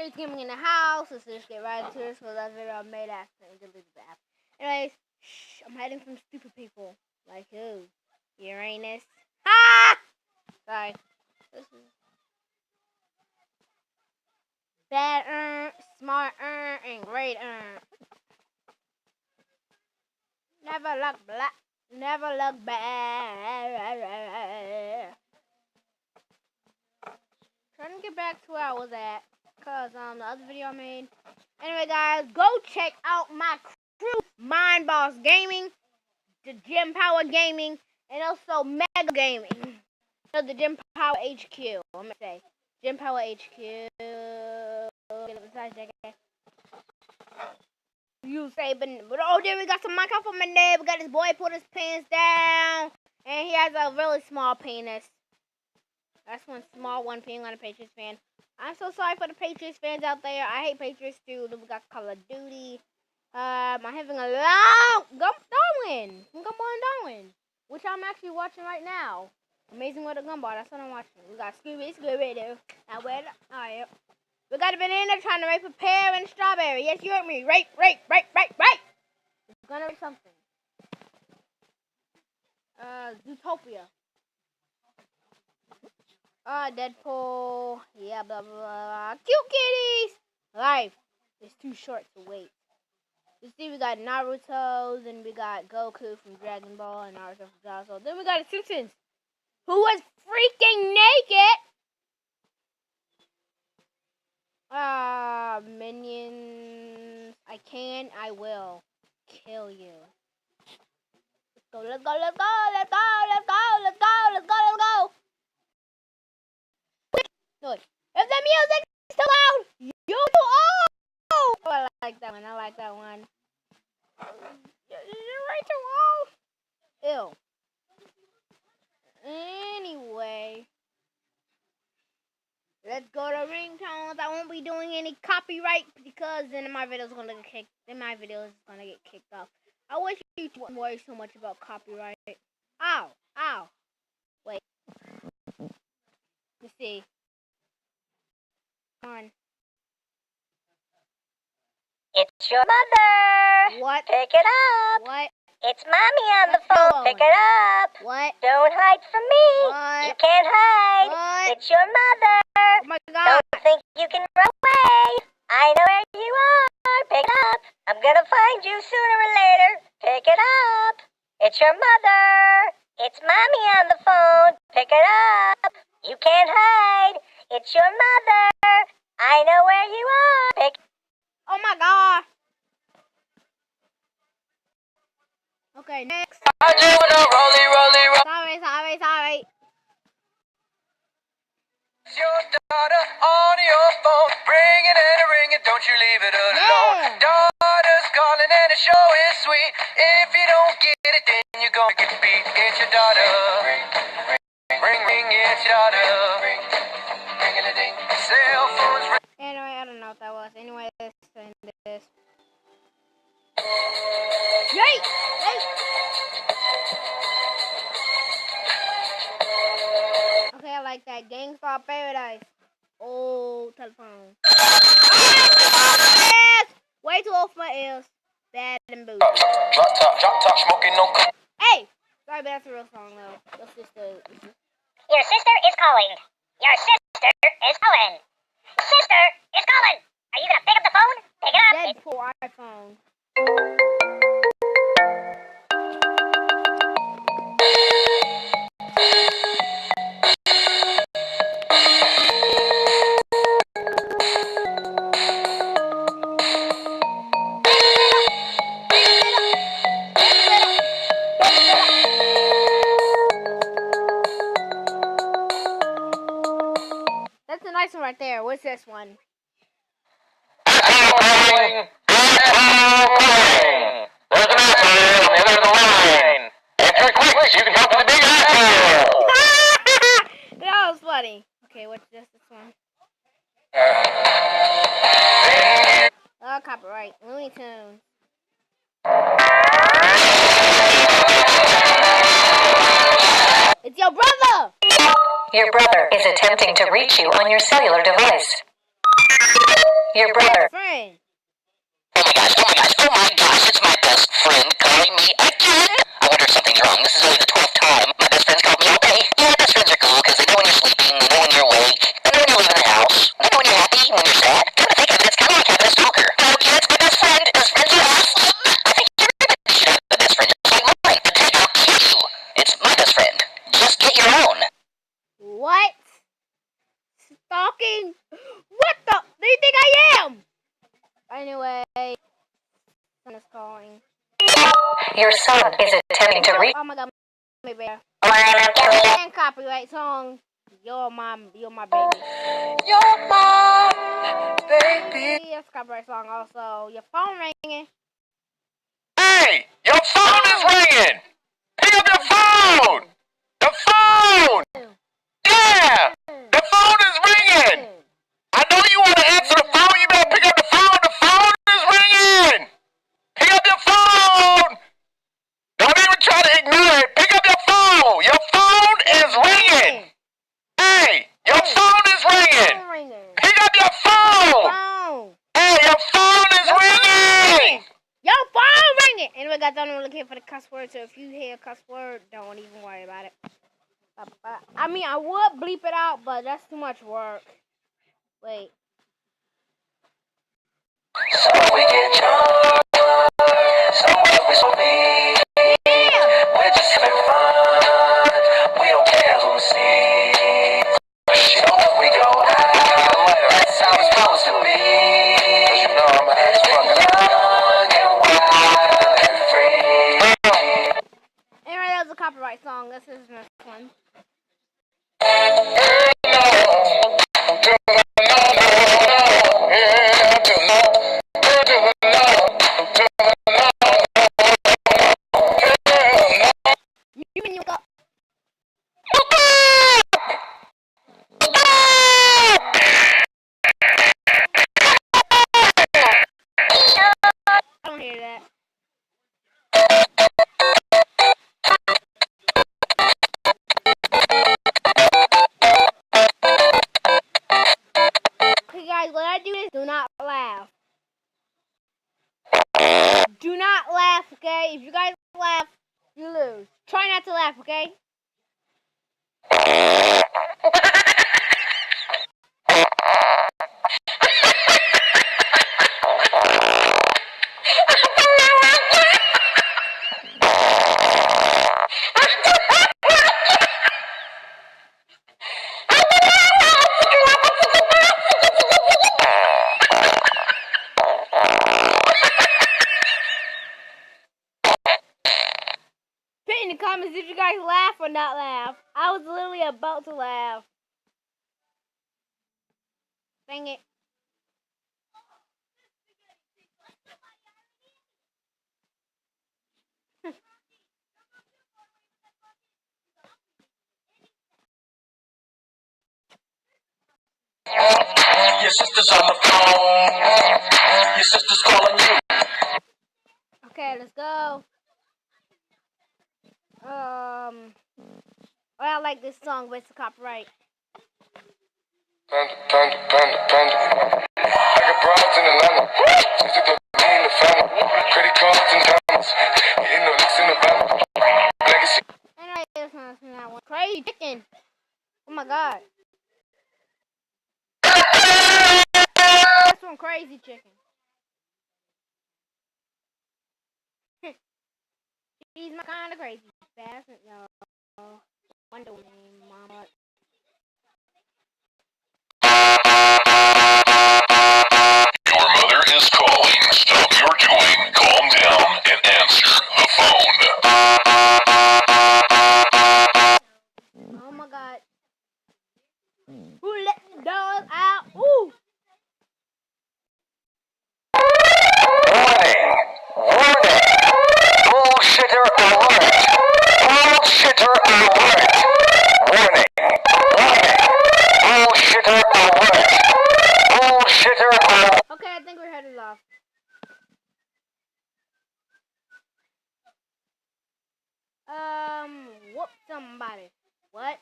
Shades Gaming in the house. Let's just get right into this because that video I made accidentally deleted the app. Anyways, I'm hiding from stupid people. Like who? Uranus. Ah! Sorry. This is bad, smart, and great, Never look black. Never look bad. Trying to get back to where I was at. Cause the other video I made. Anyway, guys, go check out my crew, Mind Boss Gaming, the Gym Power Gaming, and also Mega Gaming. So the Gym Power HQ. I'm gonna say Gym Power HQ. You say, but oh, there we got some Minecraft from my name. We got this boy put his pants down, and he has a really small penis. That's one small one being on a Patriots fan. I'm so sorry for the Patriots fans out there. I hate Patriots too. Then we got Call of Duty. I'm having a long Darwin, which I'm actually watching right now. Amazing with a gumball. That's what I'm watching. We got Scooby-Doo. Now where? Alright. We got a banana trying to rape a pear and a strawberry. Yes, you heard me. Rape. It's gonna be something. Zootopia. Deadpool. Yeah, blah, blah, blah. Cute kitties. Life is too short to wait. You see, we got Naruto. Then we got Goku from Dragon Ball and Naruto from Dragon Ball. Then we got the Simpsons, who was freaking naked. Minions. I will kill you. Let's go. Good. If the music is too loud, you oh! I like that one. You're right too loud. Ew. Anyway, let's go to Ringtones. I won't be doing any copyright because then my video is gonna get kicked off. I wish you wouldn't worry so much about copyright. Ow. Wait. Let's see. On. It's your mother. What? Pick it up. What? It's mommy on the phone. Pick it up. What? Don't hide from me. What? You can't hide. What? It's your mother. Oh my God. Don't think you can run away. I know where you are. Pick it up. I'm gonna find you sooner or later. Pick it up. It's your mother. It's mommy on the phone. Pick it up. You can't hide. It's your mother. I know where you are. Pick. Oh my God. Okay, next. I do wanna roll. Sorry. It's your daughter on your phone, ringing and ringing, don't you leave it alone. Yeah. Daughter's calling and the show is sweet. If you don't get it, then you're gonna get beat. It's your daughter. Ring, it's your daughter. Ring-a-ding. Cell phones ring. Anyway, I don't know what that was. Anyway, this. Yay! Okay, I like that. Gangstar Paradise. Oh, telephone. Yes! Way too old for my ears. Bad and boo. Drop top, smoking no. Hey! Sorry, but that's a real song, though. That's just a... Your sister is calling. Your sister is calling. Sister is calling. Are you gonna pick up the phone? Pick it up. Deadpool iPhone. That's a nice one right there. What's this one? There's an asshole on the other end of the line. Answer quick, you can talk to the big asshole. That was funny. Okay, what's this one? Oh, copyright. Looney Tunes. It's your brother! Your brother is attempting to reach you on your cellular device. Your brother. Friend. Oh my gosh, it's my best friend calling me again. I wonder if something's wrong. This is only the 12th time my best friend's called me all day. Yeah, best friends are cool because they know when you're sleeping, they know when you're awake, they know when you're leaving the house, they know when you're happy, when you're sad. Come to think of it, it's kind of like having a stalker. Oh, yeah, it's my best friend. Best friends are awesome. I think everybody should have a best friend just like mine. But dude, I'll kill you. It's my best friend. Just get your own. What? Stalking? What the? Do you think I am? Anyway, son is calling. Your son is attempting to reach. Oh my god, my baby. Oh, And copyright song. You're my baby. You're my baby. Yes, copyright song also. Your phone ringing. Hey, your phone is ringing. Pick up your phone. The phone. Yeah, the phone is ringing. I know you want to answer the phone. You better pick up the phone. The phone is ringing. Pick up your phone. Don't even try to ignore it. Pick up your phone. Your phone is ringing. Hey, your phone is ringing. Phone ringing. Pick up your phone. Phone. Hey, your phone is ringing. Your phone ringing. Anyway, guys, don't look here for the cuss word. So if you hear a cuss word, don't even worry about it. I mean, I would bleep it out, but that's too much work. Wait. So we get drunk, somewhere we so be. We're just having fun, we don't care who sees. So we go out, that's how it's supposed to be. 'Cause you know I'm a ass fucking young and wild and free. Anyway, that was a copyright song. This is the next one. You and you go. I don't hear that. Okay, guys, when I do this, do not laugh. Do not laugh, okay? If you guys laugh, you lose. Try not to laugh, okay? Put in the comments if you guys laugh or not laugh. I was literally about to laugh. Dang it. Your sister's on the phone. Your sister's calling you. Okay, let's go. I like this song, but it's a copyright. Panda. I got broads in Atlanta. Just to me in the family. Credit cards and diamonds. Getting no licks in the van. Legacy. Anyway, this one's that one. Crazy chicken. Oh my god. That's one crazy chicken. She's my kind of crazy. Fast, y'all. Wonder Woman, mama. Your mother is calling. Stop your doing. Calm down and answer the phone. Oh my god. Who let the dogs out? Ooh! Warning! Bullshitter alert! Bullshitter alert! Warning! Bullshitter alert! Bullshitter alert! Okay, I think we're headed off. Whoop somebody. What?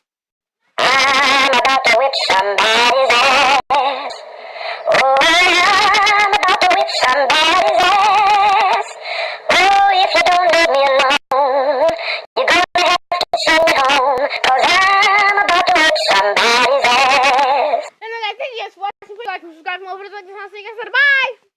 I'm about to whip somebody's ass. Oh, like and subscribe for more videos like this. I'll see you guys later. Bye!